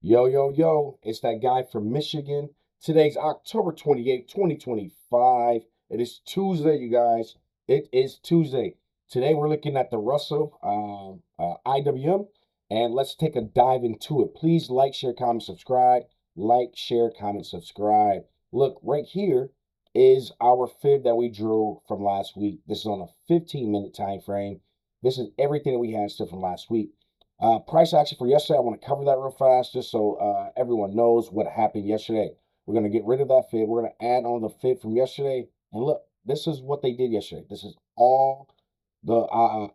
Yo, yo, yo, it's that guy from Michigan. Today's October 28th, 2025. It is Tuesday, you guys. It is Tuesday. Today we're looking at the Russell IWM, and let's take a dive into it. Please like, share, comment, subscribe. Like, share, comment, subscribe. Look, right here is our fib that we drew from last week. This is on a 15-minute time frame. This is everything that we had still from last week. Price action for yesterday, I want to cover that real fast just so everyone knows what happened yesterday. We're going to get rid of that fib. We're going to add on the fib from yesterday. And look, this is what they did yesterday. This is all the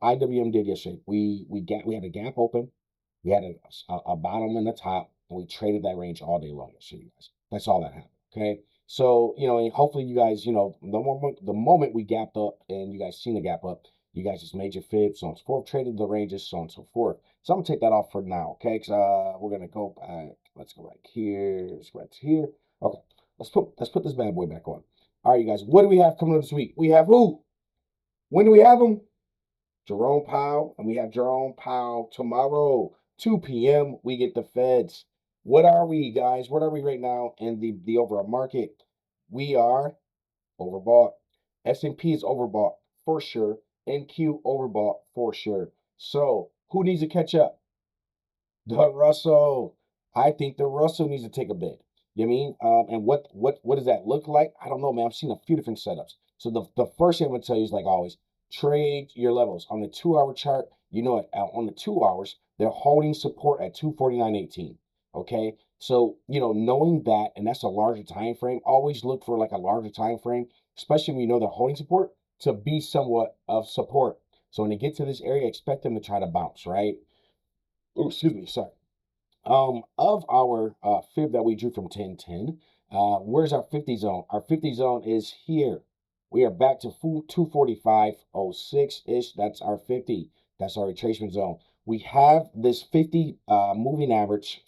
IWM did yesterday. We had a gap open. We had a bottom and a top, and we traded that range all day long yesterday, guys. That's all that happened. Okay. So, and hopefully you guys, the moment we gapped up and you guys seen the gap up, you guys just made your fib, so on and so forth, traded the ranges, so on and so forth. So I'm gonna take that off for now, okay? Because we're gonna go back. Let's go back here. Let's go back to here. Okay, let's put this bad boy back on. All right, you guys. What do we have coming up this week? We have who? When do we have him? Jerome Powell, and we have Jerome Powell tomorrow, 2 p.m. We get the Feds. What are we, guys? What are we right now in the overall market? We are overbought. S&P is overbought for sure. NQ overbought for sure. So who needs to catch up? The Russell. I think the Russell needs to take a bid. You know what I mean? And what does that look like? I don't know, man. I've seen a few different setups. So the first thing I'm gonna tell you is, like always, trade your levels on the 2 hour chart. You know it, on the 2 hours, they're holding support at 249.18. Okay, so knowing that, and that's a larger time frame. Always look for like a larger time frame, especially when you know they're holding support, to be somewhat of support. So when they get to this area, expect them to try to bounce, right? Oh, excuse me, sorry. Of our fib that we drew from 1010, where's our 50 zone? Our 50 zone is here. We are back to 245.06-ish. That's our 50. That's our retracement zone. We have this 50 moving average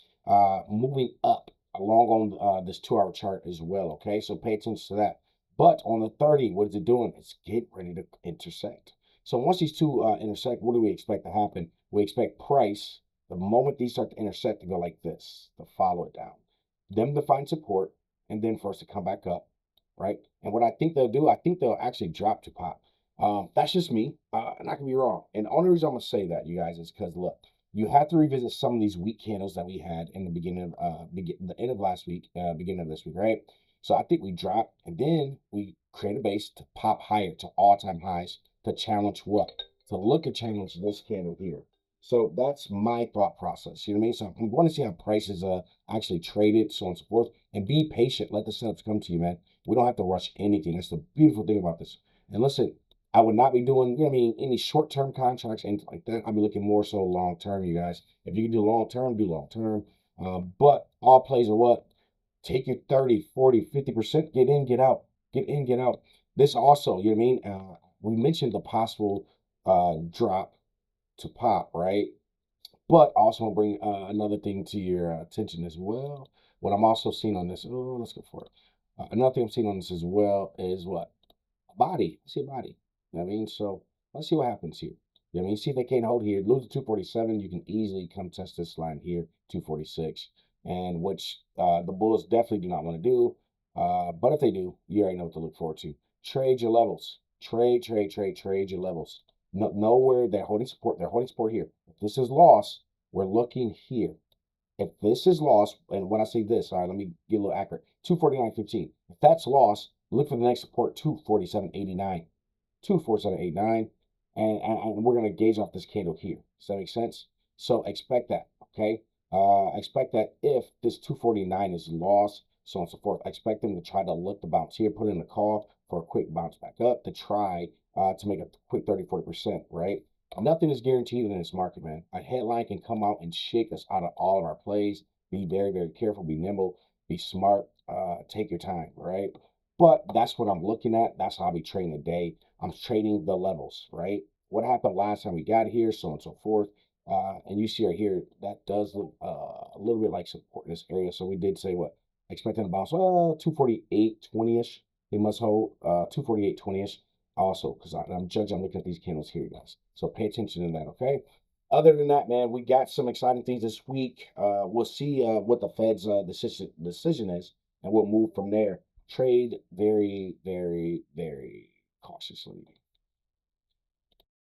moving up along on this 2 hour chart as well. Okay, so pay attention to that. But on the 30, what is it doing? It's getting ready to intersect. So once these two intersect, what do we expect to happen? We expect price, the moment these start to intersect, to go like this, to follow it down, them to find support, and then for us to come back up, right? And what I think they'll do, I think they'll actually drop to pop. That's just me, and I can be wrong. And the only reason I'm gonna say that, you guys, is because look, you have to revisit some of these weak candles that we had in the beginning of the end of last week, beginning of this week, right? So I think we dropped, and then we create a base to pop higher to all-time highs to challenge what? To look at challenge this candle here. So that's my thought process. You know what I mean? So I'm going to see how prices actually traded, so on and so forth, and be patient. Let the setups come to you, man. We don't have to rush anything. That's the beautiful thing about this. And listen, I would not be doing, any short-term contracts, anything like that. I'd be looking more so long-term, you guys. If you can do long-term, do long-term. But all plays are what? Take your 30, 40, 50%, get in, get out. Get in, get out. This also, you know what I mean? We mentioned the possible drop to pop, right? But I also want to bring another thing to your attention as well. What I'm also seeing on this, oh, let's go for it. Another thing I'm seeing on this as well is what? A body. I see a body. You know what I mean? So let's see what happens here. You know what I mean? See if they can't hold here. Lose to 247, you can easily come test this line here, 246. And which the Bulls definitely do not want to do. But if they do, you already know what to look forward to. Trade your levels. Trade your levels. No, nowhere they're holding support. They're holding support here. If this is lost, we're looking here. If this is lost, and when I say this, all right, let me get a little accurate. 249.15. If that's lost, look for the next support, 247.89. 247.89. And we're going to gauge off this candle here. Does that make sense? So expect that, okay? Expect that if this 249 is lost, so on and so forth, expect them to try to look to bounce here, put in a call for a quick bounce back up to try to make a quick 30, 40%, right? Nothing is guaranteed in this market, man. A headline can come out and shake us out of all of our plays. Be very, very careful, be nimble, be smart, take your time, right? But that's what I'm looking at. That's how I'll be trading today. I'm trading the levels, right? What happened last time we got here, so on and so forth. And you see right here, that does look a little bit like support in this area. So we did say what? Expecting to bounce 248.20-ish. They must hold 248.20-ish also, because I'm looking at these candles here, guys. So pay attention to that, okay? Other than that, man, we got some exciting things this week. We'll see what the Fed's decision is, and we'll move from there. Trade very, very, very cautiously.